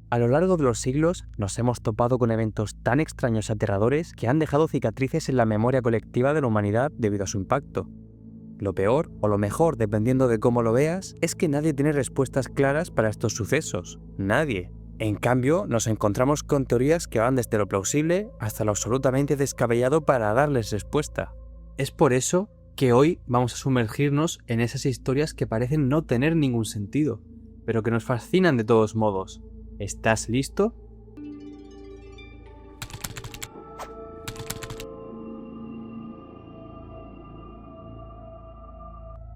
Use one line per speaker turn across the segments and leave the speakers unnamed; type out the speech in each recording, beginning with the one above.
A lo largo de los siglos nos hemos topado con eventos tan extraños y aterradores que han dejado cicatrices en la memoria colectiva de la humanidad debido a su impacto. Lo peor, o lo mejor, dependiendo de cómo lo veas, es que nadie tiene respuestas claras para estos sucesos. Nadie. En cambio, nos encontramos con teorías que van desde lo plausible hasta lo absolutamente descabellado para darles respuesta. Es por eso que hoy vamos a sumergirnos en esas historias que parecen no tener ningún sentido, pero que nos fascinan de todos modos. ¿Estás listo?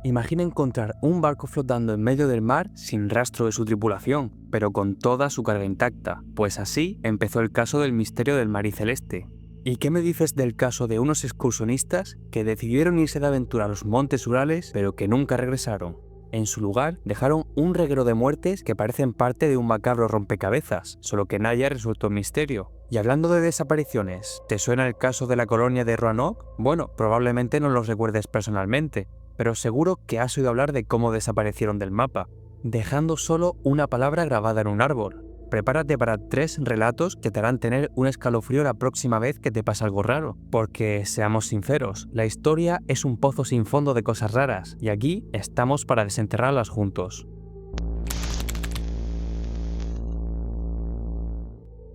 Imagina encontrar un barco flotando en medio del mar sin rastro de su tripulación, pero con toda su carga intacta. Pues así empezó el caso del misterio del Mar Celeste. ¿Y qué me dices del caso de unos excursionistas que decidieron irse de aventura a los montes Urales, pero que nunca regresaron? En su lugar, dejaron un reguero de muertes que parecen parte de un macabro rompecabezas, solo que nadie ha resuelto el misterio. Y hablando de desapariciones, ¿te suena el caso de la colonia de Roanoke? Bueno, probablemente no los recuerdes personalmente, pero seguro que has oído hablar de cómo desaparecieron del mapa, dejando solo una palabra grabada en un árbol. Prepárate para 3 relatos que te harán tener un escalofrío la próxima vez que te pasa algo raro. Porque, seamos sinceros, la historia es un pozo sin fondo de cosas raras, y aquí estamos para desenterrarlas juntos.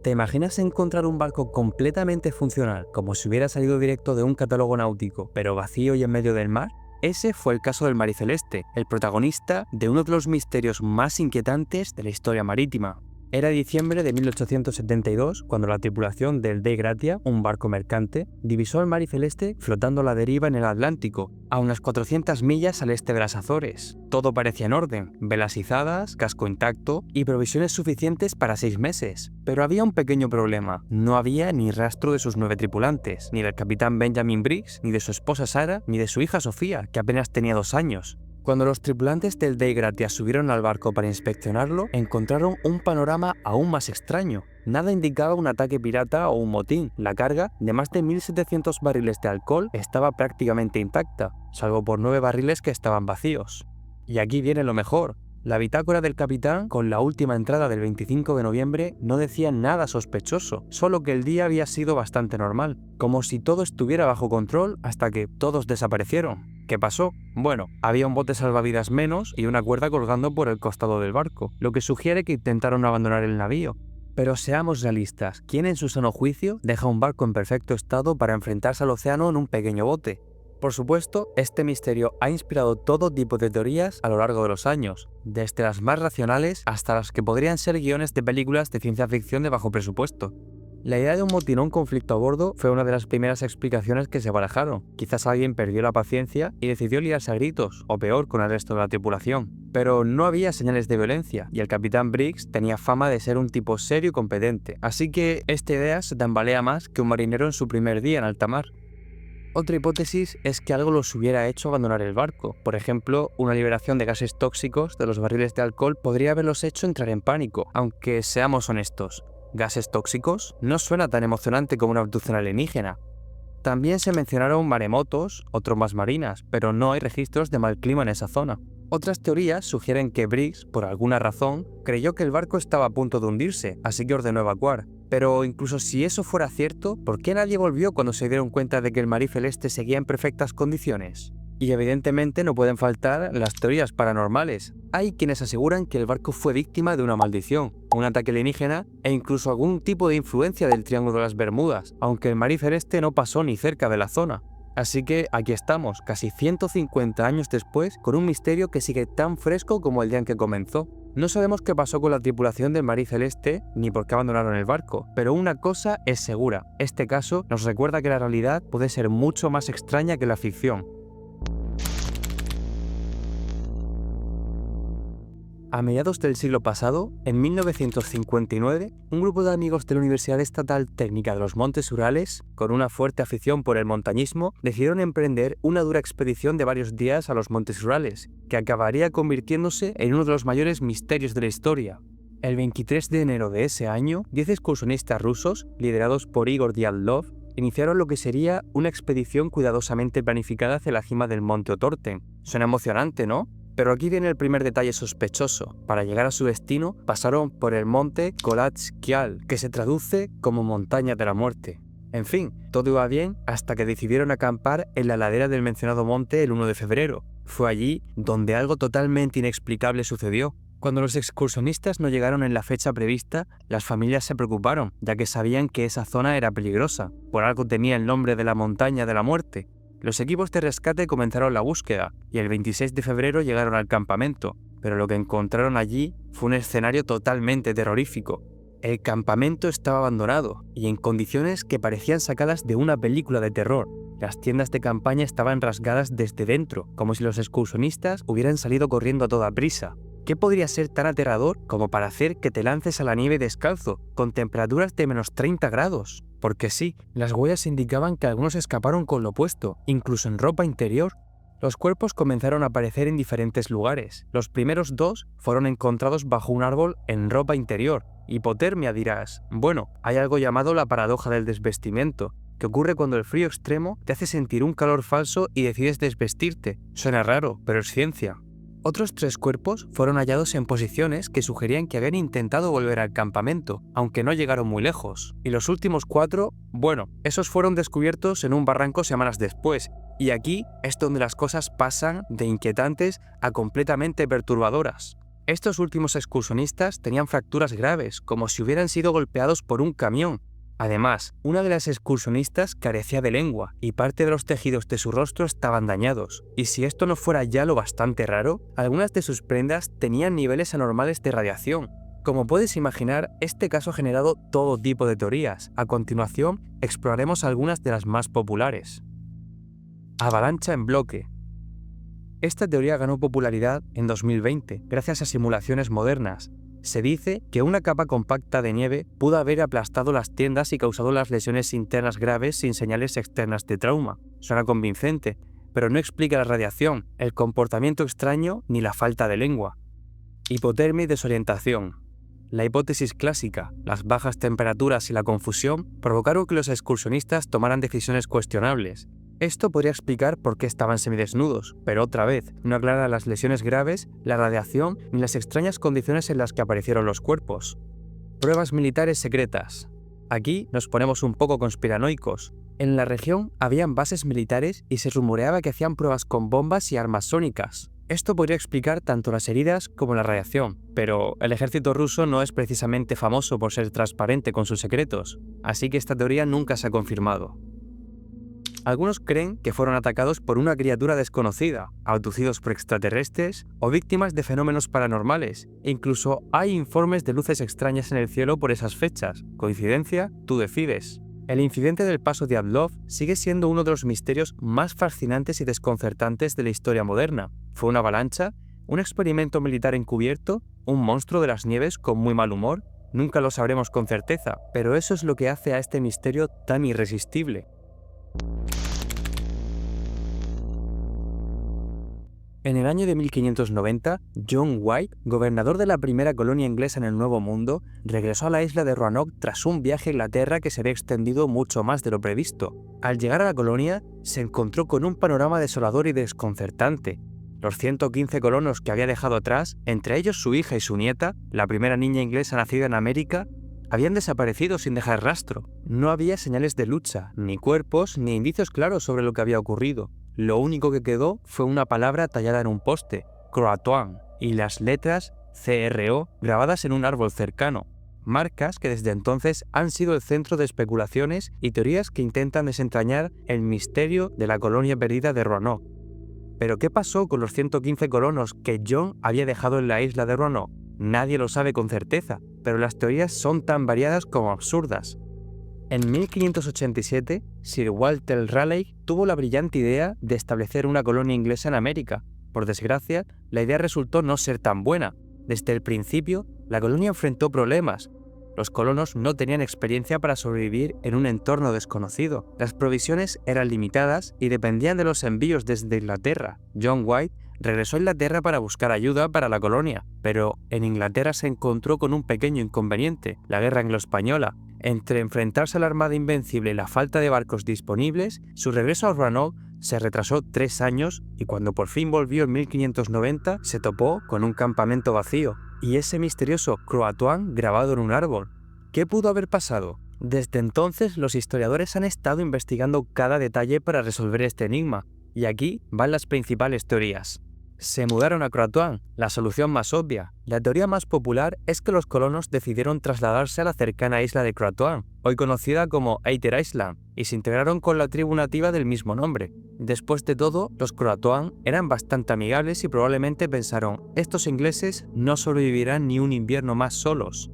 ¿Te imaginas encontrar un barco completamente funcional, como si hubiera salido directo de un catálogo náutico, pero vacío y en medio del mar? Ese fue el caso del Mar Celeste, el protagonista de uno de los misterios más inquietantes de la historia marítima. Era diciembre de 1872 cuando la tripulación del Dei Gratia, un barco mercante, divisó el Mar Celeste flotando a la deriva en el Atlántico, a unas 400 millas al este de las Azores. Todo parecía en orden, velas izadas, casco intacto y provisiones suficientes para 6 meses. Pero había un pequeño problema: no había ni rastro de sus 9 tripulantes, ni del capitán Benjamin Briggs, ni de su esposa Sarah, ni de su hija Sofía, que apenas tenía 2 años. Cuando los tripulantes del Dei Gratia subieron al barco para inspeccionarlo, encontraron un panorama aún más extraño. Nada indicaba un ataque pirata o un motín. La carga, de más de 1.700 barriles de alcohol, estaba prácticamente intacta, salvo por 9 barriles que estaban vacíos. Y aquí viene lo mejor. La bitácora del capitán, con la última entrada del 25 de noviembre, no decía nada sospechoso, solo que el día había sido bastante normal, como si todo estuviera bajo control hasta que todos desaparecieron. ¿Qué pasó? Bueno, había un bote salvavidas menos y una cuerda colgando por el costado del barco, lo que sugiere que intentaron abandonar el navío. Pero seamos realistas, ¿quién en su sano juicio deja un barco en perfecto estado para enfrentarse al océano en un pequeño bote? Por supuesto, este misterio ha inspirado todo tipo de teorías a lo largo de los años, desde las más racionales hasta las que podrían ser guiones de películas de ciencia ficción de bajo presupuesto. La idea de un motín o un conflicto a bordo fue una de las primeras explicaciones que se barajaron. Quizás alguien perdió la paciencia y decidió liarse a gritos, o peor, con el resto de la tripulación. Pero no había señales de violencia, y el capitán Briggs tenía fama de ser un tipo serio y competente, así que esta idea se tambalea más que un marinero en su primer día en alta mar. Otra hipótesis es que algo los hubiera hecho abandonar el barco. Por ejemplo, una liberación de gases tóxicos de los barriles de alcohol podría haberlos hecho entrar en pánico, aunque seamos honestos. ¿Gases tóxicos? No suena tan emocionante como una abducción alienígena. También se mencionaron maremotos o trombas marinas, pero no hay registros de mal clima en esa zona. Otras teorías sugieren que Briggs, por alguna razón, creyó que el barco estaba a punto de hundirse, así que ordenó evacuar. Pero incluso si eso fuera cierto, ¿por qué nadie volvió cuando se dieron cuenta de que el Mar Celeste seguía en perfectas condiciones? Y evidentemente no pueden faltar las teorías paranormales. Hay quienes aseguran que el barco fue víctima de una maldición, un ataque alienígena e incluso algún tipo de influencia del Triángulo de las Bermudas, aunque el Mar Celeste no pasó ni cerca de la zona. Así que aquí estamos, casi 150 años después, con un misterio que sigue tan fresco como el día en que comenzó. No sabemos qué pasó con la tripulación del Mar Celeste ni por qué abandonaron el barco, pero una cosa es segura: este caso nos recuerda que la realidad puede ser mucho más extraña que la ficción. A mediados del siglo pasado, en 1959, un grupo de amigos de la Universidad Estatal Técnica de los Montes Urales, con una fuerte afición por el montañismo, decidieron emprender una dura expedición de varios días a los Montes Urales, que acabaría convirtiéndose en uno de los mayores misterios de la historia. El 23 de enero de ese año, 10 excursionistas rusos, liderados por Igor Diatlov, iniciaron lo que sería una expedición cuidadosamente planificada hacia la cima del monte Otorten. Suena emocionante, ¿no? Pero aquí viene el primer detalle sospechoso. Para llegar a su destino, pasaron por el monte Kolatskial, que se traduce como montaña de la muerte. En fin, todo iba bien hasta que decidieron acampar en la ladera del mencionado monte el 1 de febrero. Fue allí donde algo totalmente inexplicable sucedió. Cuando los excursionistas no llegaron en la fecha prevista, las familias se preocuparon, ya que sabían que esa zona era peligrosa. Por algo tenía el nombre de la montaña de la muerte. Los equipos de rescate comenzaron la búsqueda, y el 26 de febrero llegaron al campamento, pero lo que encontraron allí fue un escenario totalmente terrorífico. El campamento estaba abandonado, y en condiciones que parecían sacadas de una película de terror. Las tiendas de campaña estaban rasgadas desde dentro, como si los excursionistas hubieran salido corriendo a toda prisa. ¿Qué podría ser tan aterrador como para hacer que te lances a la nieve descalzo, con temperaturas de menos 30 grados? Porque sí, las huellas indicaban que algunos escaparon con lo puesto, incluso en ropa interior. Los cuerpos comenzaron a aparecer en diferentes lugares. Los primeros 2 fueron encontrados bajo un árbol en ropa interior. Hipotermia, dirás. Bueno, hay algo llamado la paradoja del desvestimiento, que ocurre cuando el frío extremo te hace sentir un calor falso y decides desvestirte. Suena raro, pero es ciencia. Otros 3 cuerpos fueron hallados en posiciones que sugerían que habían intentado volver al campamento, aunque no llegaron muy lejos. Y los últimos 4, bueno, esos fueron descubiertos en un barranco semanas después. Y aquí es donde las cosas pasan de inquietantes a completamente perturbadoras. Estos últimos excursionistas tenían fracturas graves, como si hubieran sido golpeados por un camión. Además, una de las excursionistas carecía de lengua y parte de los tejidos de su rostro estaban dañados. Y si esto no fuera ya lo bastante raro, algunas de sus prendas tenían niveles anormales de radiación. Como puedes imaginar, este caso ha generado todo tipo de teorías. A continuación, exploraremos algunas de las más populares. Avalancha en bloque. Esta teoría ganó popularidad en 2020 gracias a simulaciones modernas. Se dice que una capa compacta de nieve pudo haber aplastado las tiendas y causado las lesiones internas graves sin señales externas de trauma. Suena convincente, pero no explica la radiación, el comportamiento extraño ni la falta de lengua. Hipotermia y desorientación. La hipótesis clásica, las bajas temperaturas y la confusión provocaron que los excursionistas tomaran decisiones cuestionables. Esto podría explicar por qué estaban semidesnudos, pero otra vez, no aclara las lesiones graves, la radiación ni las extrañas condiciones en las que aparecieron los cuerpos. Pruebas militares secretas. Aquí nos ponemos un poco conspiranoicos. En la región habían bases militares y se rumoreaba que hacían pruebas con bombas y armas sónicas. Esto podría explicar tanto las heridas como la radiación, pero el ejército ruso no es precisamente famoso por ser transparente con sus secretos, así que esta teoría nunca se ha confirmado. Algunos creen que fueron atacados por una criatura desconocida, abducidos por extraterrestres o víctimas de fenómenos paranormales. E incluso hay informes de luces extrañas en el cielo por esas fechas. ¿Coincidencia? Tú decides. El incidente del paso de Diatlov sigue siendo uno de los misterios más fascinantes y desconcertantes de la historia moderna. ¿Fue una avalancha? ¿Un experimento militar encubierto? ¿Un monstruo de las nieves con muy mal humor? Nunca lo sabremos con certeza, pero eso es lo que hace a este misterio tan irresistible. En el año de 1590, John White, gobernador de la primera colonia inglesa en el Nuevo Mundo, regresó a la isla de Roanoke tras un viaje a Inglaterra que se había extendido mucho más de lo previsto. Al llegar a la colonia, se encontró con un panorama desolador y desconcertante. Los 115 colonos que había dejado atrás, entre ellos su hija y su nieta, la primera niña inglesa nacida en América, habían desaparecido sin dejar rastro. No había señales de lucha, ni cuerpos, ni indicios claros sobre lo que había ocurrido. Lo único que quedó fue una palabra tallada en un poste, Croatoan, y las letras CRO grabadas en un árbol cercano. Marcas que desde entonces han sido el centro de especulaciones y teorías que intentan desentrañar el misterio de la colonia perdida de Roanoke. ¿Pero qué pasó con los 115 colonos que John había dejado en la isla de Roanoke? Nadie lo sabe con certeza, pero las teorías son tan variadas como absurdas. En 1587, Sir Walter Raleigh tuvo la brillante idea de establecer una colonia inglesa en América. Por desgracia, la idea resultó no ser tan buena. Desde el principio, la colonia enfrentó problemas. Los colonos no tenían experiencia para sobrevivir en un entorno desconocido. Las provisiones eran limitadas y dependían de los envíos desde Inglaterra. John White regresó a Inglaterra para buscar ayuda para la colonia, pero en Inglaterra se encontró con un pequeño inconveniente, la guerra anglo-española. Entre enfrentarse a la Armada Invencible y la falta de barcos disponibles, su regreso a Roanoke Se retrasó 3 años y cuando por fin volvió en 1590 se topó con un campamento vacío y ese misterioso Croatoan grabado en un árbol. ¿Qué pudo haber pasado? Desde entonces los historiadores han estado investigando cada detalle para resolver este enigma, y aquí van las principales teorías. Se mudaron a Croatoan, la solución más obvia. La teoría más popular es que los colonos decidieron trasladarse a la cercana isla de Croatoan, hoy conocida como Eater Island, y se integraron con la tribu nativa del mismo nombre. Después de todo, los Croatoan eran bastante amigables y probablemente pensaron, estos ingleses no sobrevivirán ni un invierno más solos.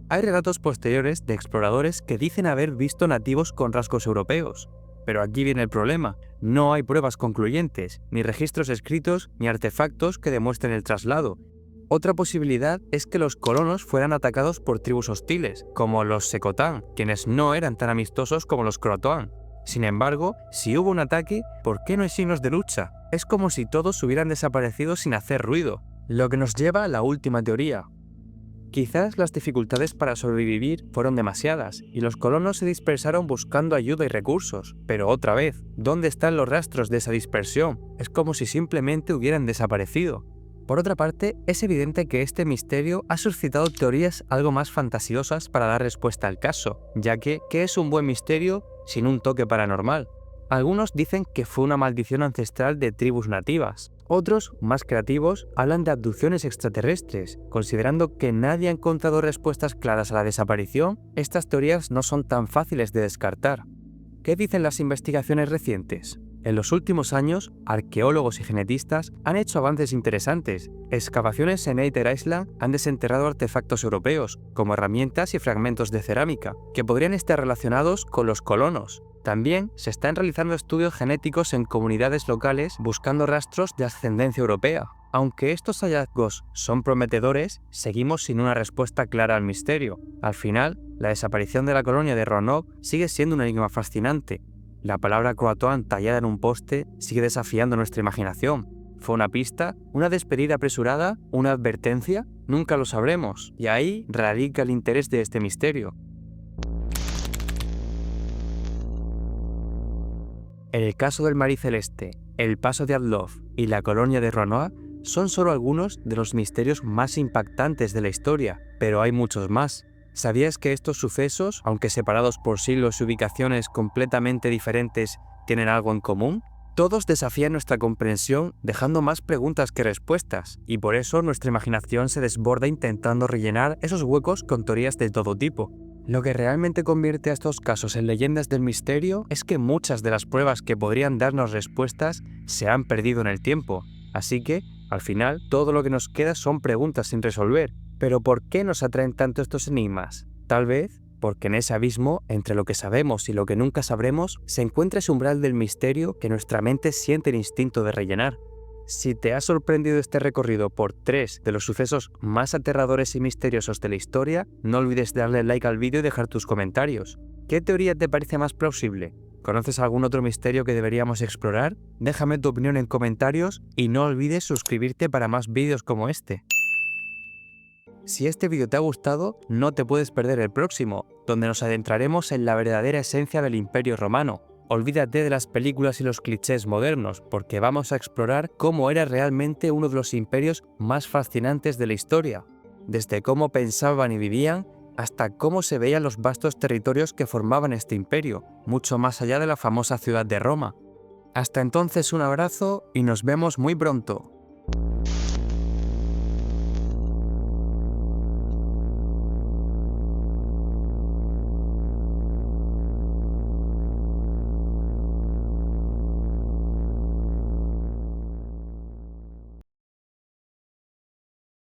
Hay relatos posteriores de exploradores que dicen haber visto nativos con rasgos europeos. Pero aquí viene el problema, no hay pruebas concluyentes, ni registros escritos, ni artefactos que demuestren el traslado. Otra posibilidad es que los colonos fueran atacados por tribus hostiles, como los Secotán, quienes no eran tan amistosos como los Croatoan. Sin embargo, si hubo un ataque, ¿por qué no hay signos de lucha? Es como si todos hubieran desaparecido sin hacer ruido. Lo que nos lleva a la última teoría. Quizás las dificultades para sobrevivir fueron demasiadas y los colonos se dispersaron buscando ayuda y recursos. Pero otra vez, ¿dónde están los rastros de esa dispersión? Es como si simplemente hubieran desaparecido. Por otra parte, es evidente que este misterio ha suscitado teorías algo más fantasiosas para dar respuesta al caso, ya que, ¿qué es un buen misterio sin un toque paranormal? Algunos dicen que fue una maldición ancestral de tribus nativas. Otros, más creativos, hablan de abducciones extraterrestres. Considerando que nadie ha encontrado respuestas claras a la desaparición, estas teorías no son tan fáciles de descartar. ¿Qué dicen las investigaciones recientes? En los últimos años, arqueólogos y genetistas han hecho avances interesantes. Excavaciones en Eater Island han desenterrado artefactos europeos, como herramientas y fragmentos de cerámica, que podrían estar relacionados con los colonos. También se están realizando estudios genéticos en comunidades locales buscando rastros de ascendencia europea. Aunque estos hallazgos son prometedores, seguimos sin una respuesta clara al misterio. Al final, la desaparición de la colonia de Roanoke sigue siendo un enigma fascinante. La palabra Croatoan tallada en un poste sigue desafiando nuestra imaginación. ¿Fue una pista? ¿Una despedida apresurada? ¿Una advertencia? Nunca lo sabremos, y ahí radica el interés de este misterio. El caso del Mar Celeste, el paso de Dyatlov y la colonia de Roanoke son solo algunos de los misterios más impactantes de la historia, pero hay muchos más. ¿Sabías que estos sucesos, aunque separados por siglos y ubicaciones completamente diferentes, tienen algo en común? Todos desafían nuestra comprensión dejando más preguntas que respuestas, y por eso nuestra imaginación se desborda intentando rellenar esos huecos con teorías de todo tipo. Lo que realmente convierte a estos casos en leyendas del misterio es que muchas de las pruebas que podrían darnos respuestas se han perdido en el tiempo, así que, al final, todo lo que nos queda son preguntas sin resolver. ¿Pero por qué nos atraen tanto estos enigmas? Tal vez porque en ese abismo, entre lo que sabemos y lo que nunca sabremos, se encuentra ese umbral del misterio que nuestra mente siente el instinto de rellenar. Si te ha sorprendido este recorrido por 3 de los sucesos más aterradores y misteriosos de la historia, no olvides darle like al vídeo y dejar tus comentarios. ¿Qué teoría te parece más plausible? ¿Conoces algún otro misterio que deberíamos explorar? Déjame tu opinión en comentarios y no olvides suscribirte para más vídeos como este. Si este vídeo te ha gustado, no te puedes perder el próximo, donde nos adentraremos en la verdadera esencia del Imperio Romano. Olvídate de las películas y los clichés modernos, porque vamos a explorar cómo era realmente uno de los imperios más fascinantes de la historia. Desde cómo pensaban y vivían, hasta cómo se veían los vastos territorios que formaban este imperio, mucho más allá de la famosa ciudad de Roma. Hasta entonces un abrazo y nos vemos muy pronto.